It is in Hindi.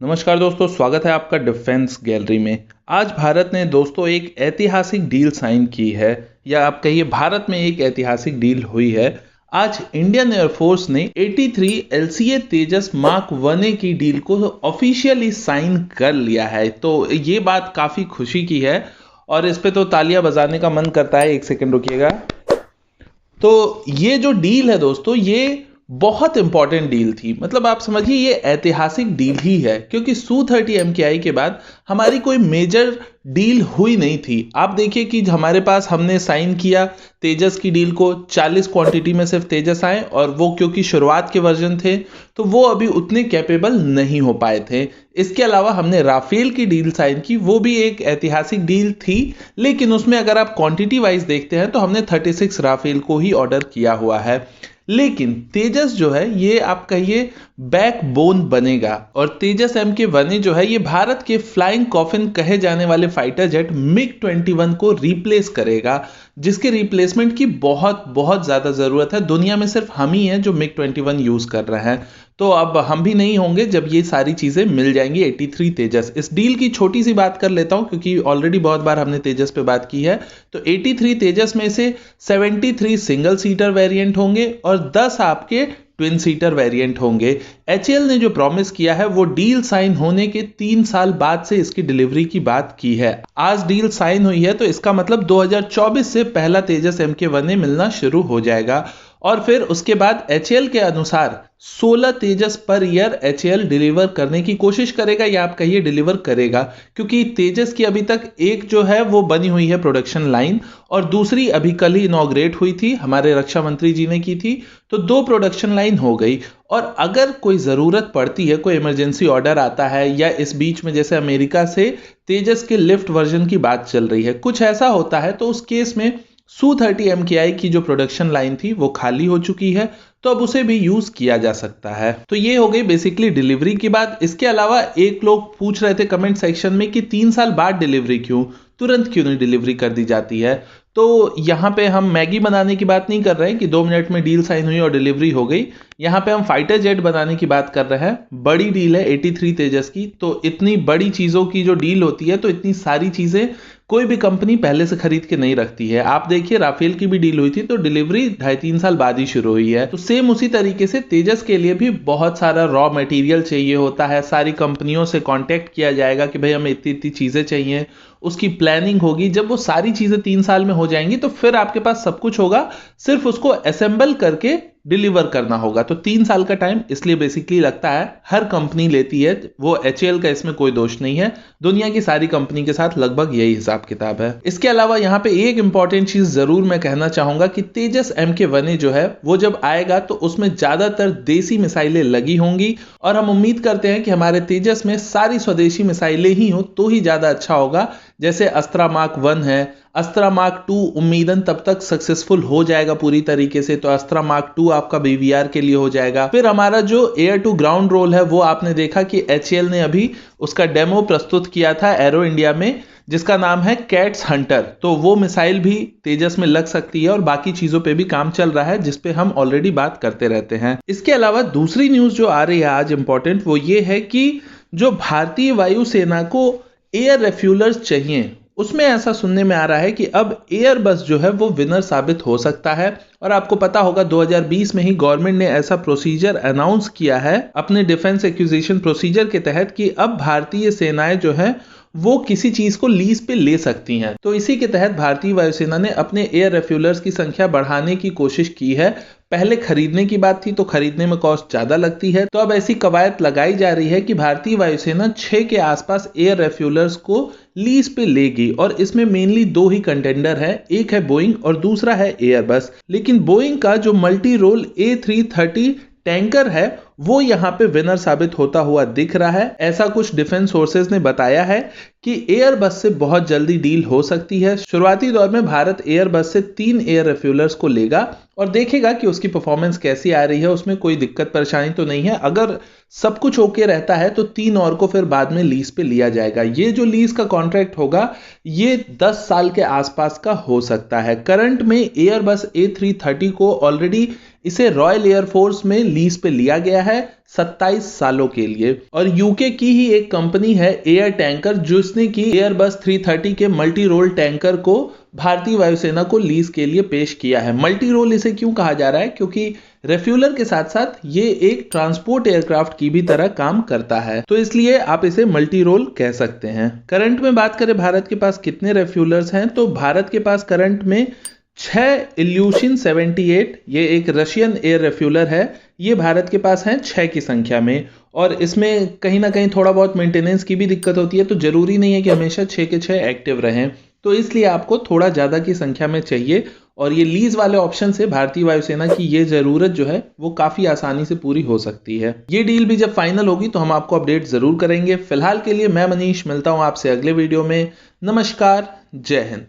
नमस्कार दोस्तों, स्वागत है आपका डिफेंस गैलरी में। आज भारत ने दोस्तों एक ऐतिहासिक डील साइन की है, या आप कहिए भारत में एक ऐतिहासिक डील हुई है। आज इंडियन एयरफोर्स ने 83 एलसीए तेजस मार्क 1A की डील को ऑफिशियली साइन कर लिया है। तो ये बात काफ़ी खुशी की है और इस पे तो तालियां बजाने का मन करता है। एक सेकंड रुकिएगा। तो ये जो डील है दोस्तों, ये बहुत इंपॉर्टेंट डील थी। मतलब आप समझिए ये ऐतिहासिक डील ही है, क्योंकि Su-30 MKI के बाद हमारी कोई मेजर डील हुई नहीं थी। आप देखिए कि हमरे पास हमने साइन किया तेजस की डील को, 40 क्वांटिटी में सिर्फ तेजस आए, और वो क्योंकि शुरुआत के वर्जन थे तो वो अभी उतने कैपेबल नहीं हो पाए थे। इसके अलावा हमने राफेल की डील साइन की, वो भी एक ऐतिहासिक डील थी, लेकिन उसमें अगर आप क्वांटिटी वाइज देखते हैं तो हमने 36 राफेल को ही ऑर्डर किया हुआ है। लेकिन तेजस जो है ये आप कहिए बैकबोन बनेगा, और तेजस MK1A जो है ये भारत के फ्लाइंग कॉफिन कहे जाने वाले फाइटर जेट MiG-21 को रिप्लेस करेगा, जिसके रिप्लेसमेंट की बहुत बहुत ज्यादा जरूरत है। दुनिया में सिर्फ हम ही हैं जो MiG-21 यूज कर रहे हैं, तो अब हम भी नहीं होंगे जब ये सारी चीजें मिल जाएंगी 83 तेजस। इस डील की छोटी सी बात कर लेता हूं, क्योंकि ऑलरेडी बहुत बार हमने तेजस पे बात की है। तो 83 तेजस में से 73 सिंगल सीटर वेरिएंट होंगे और 10 आपके ट्विन सीटर वेरिएंट होंगे। HAL ने जो प्रॉमिस किया है वो डील साइन होने के 3 साल बाद से इसकी डिलीवरी की बात की है। आज डील साइन हुई है तो इसका मतलब 2024 से पहला तेजस MK1A मिलना शुरू हो जाएगा, और फिर उसके बाद HAL के अनुसार 16 तेजस पर ईयर HAL डिलीवर करने की कोशिश करेगा, या आप कहिए डिलीवर करेगा, क्योंकि तेजस की अभी तक एक जो है वो बनी हुई है प्रोडक्शन लाइन, और दूसरी अभी कल ही इनॉग्रेट हुई थी, हमारे रक्षा मंत्री जी ने की थी। तो 2 प्रोडक्शन लाइन हो गई, और अगर कोई ज़रूरत पड़ती है, कोई इमरजेंसी ऑर्डर आता है, या इस बीच में जैसे अमेरिका से तेजस के लिफ्ट वर्जन की बात चल रही है, कुछ ऐसा होता है, तो उस केस में Su-30 MKI की जो प्रोडक्शन लाइन थी वो खाली हो चुकी है, तो अब उसे भी यूज किया जा सकता है। तो ये हो गई बेसिकली डिलीवरी की बात। इसके अलावा एक लोग पूछ रहे थे कमेंट सेक्शन में कि 3 साल बाद डिलीवरी क्यों, तुरंत क्यों नहीं डिलीवरी कर दी जाती है। तो यहाँ पे हम मैगी बनाने की बात नहीं कर रहे हैं कि 2 मिनट में डील साइन हुई और डिलीवरी हो गई। यहाँ पे हम फाइटर जेट बनाने की बात कर रहे हैं। बड़ी डील है 83 तेजस की, तो इतनी बड़ी चीजों की जो डील होती है तो इतनी सारी चीजें कोई भी कंपनी पहले से खरीद के नहीं रखती है। आप देखिए राफेल की भी डील हुई थी तो डिलीवरी 2.5-3 साल बाद ही शुरू हुई है। तो सेम उसी तरीके से तेजस के लिए भी बहुत सारा रॉ मटेरियल चाहिए होता है। सारी कंपनियों से कांटेक्ट किया जाएगा कि भाई हमें इतनी इतनी चीजें चाहिए, उसकी प्लानिंग होगी। जब वो सारी चीजें 3 साल में हो जाएंगी तो फिर आपके पास सब कुछ होगा, सिर्फ उसको असेंबल करके डिलीवर करना होगा। तो 3 साल का टाइम इसलिए बेसिकली लगता है, हर कंपनी लेती है, वो HAL का इसमें कोई दोष नहीं है। दुनिया की सारी कंपनी के साथ लगभग यही हिसाब किताब है। इसके अलावा यहाँ पे एक इंपॉर्टेंट चीज जरूर मैं कहना चाहूंगा कि तेजस MK1A जो है वो जब आएगा तो उसमें ज्यादातर देसी मिसाइलें लगी होंगी, और हम उम्मीद करते हैं कि हमारे तेजस में सारी स्वदेशी मिसाइलें ही हो तो ही ज्यादा अच्छा होगा। जैसे अस्त्रा मार्क 1 है, अस्त्रा मार्क 2 उम्मीदन तब तक सक्सेसफुल हो जाएगा पूरी तरीके से, तो अस्त्रा मार्क 2 आपका BVR के लिए हो जाएगा। फिर हमारा जो एयर टू ग्राउंड रोल है वो आपने देखा कि HAL ने अभी उसका डेमो प्रस्तुत किया था एरो इंडिया में, जिसका नाम है कैट्स हंटर। तो वो मिसाइल भी तेजस में लग सकती है, और बाकी चीजों पे भी काम चल रहा है जिसपे हम ऑलरेडी बात करते रहते हैं। इसके अलावा दूसरी न्यूज जो आ रही है आज इंपॉर्टेंट, वो ये है कि जो भारतीय वायुसेना को एयर रिफ्यूलर्स चाहिए, उसमें ऐसा सुनने में आ रहा है कि अब एयरबस जो है वो विनर साबित हो सकता है। और आपको पता होगा 2020 में ही गवर्नमेंट ने ऐसा प्रोसीजर अनाउंस किया है अपने डिफेंस एक्विजिशन प्रोसीजर के तहत कि अब भारतीय सेनाएं जो है वो किसी चीज को लीज पे ले सकती हैं। तो इसी के तहत भारतीय वायुसेना ने अपने एयर रिफ्यूलर्स की संख्या बढ़ाने की कोशिश की है। पहले खरीदने की बात थी तो खरीदने में कॉस्ट ज्यादा लगती है, तो अब ऐसी कवायद लगाई जा रही है कि भारतीय वायुसेना 6 के आसपास एयर रिफ्यूलर्स को लीज पे लेगी, और इसमें मेनली 2 ही कंटेंडर है, एक है बोइंग और दूसरा है एयरबस। लेकिन बोइंग का जो मल्टी रोल A330 टैंकर है वो यहाँ पे विनर साबित होता हुआ दिख रहा है। ऐसा कुछ डिफेंस सोर्सेज ने बताया है कि एयरबस से बहुत जल्दी डील हो सकती है। शुरुआती दौर में भारत एयरबस से 3 एयर रिफ्यूलर्स को लेगा और देखेगा कि उसकी परफॉर्मेंस कैसी आ रही है, उसमें कोई दिक्कत परेशानी तो नहीं है। अगर सब कुछ ओके रहता है तो 3 और को फिर बाद में लीज पे लिया जाएगा। ये जो लीज का कॉन्ट्रैक्ट होगा ये 10 साल के आसपास का हो सकता है। करंट में एयरबस A330 को ऑलरेडी इसे रॉयल एयरफोर्स में लीज पे लिया गया है 27 सालों के लिए। और यूके की ही एक कंपनी है एयर टैंकर, जिसने की एयरबस 330 के मल्टी रोल टैंकर को भारतीय वायुसेना को लीज के लिए पेश किया है। मल्टी रोल इसे क्यों कहा जा रहा है? क्योंकि रेफ्यूलर के साथ साथ ये एक ट्रांसपोर्ट एयरक्राफ्ट की भी तरह काम करता है, तो इसलिए आप इसे मल्टी रोल कह सकते हैं। करंट में बात करें भारत के पास कितने रेफ्यूलर्स हैं, तो भारत के पास करंट में 6 इल्यूशिन 78, ये एक रशियन एयर रेफ्यूलर है, ये भारत के पास हैं 6 की संख्या में। और इसमें कहीं ना कहीं थोड़ा बहुत मेंटेनेंस की भी दिक्कत होती है, तो जरूरी नहीं है कि हमेशा 6 के 6 एक्टिव रहें, तो इसलिए आपको थोड़ा ज़्यादा की संख्या में चाहिए। और ये लीज वाले ऑप्शन से भारतीय वायुसेना की ये ज़रूरत जो है वो काफ़ी आसानी से पूरी हो सकती है। ये डील भी जब फाइनल होगी तो हम आपको अपडेट ज़रूर करेंगे। फिलहाल के लिए मैं मनीष मिलता हूँ आपसे अगले वीडियो में। नमस्कार, जय हिंद।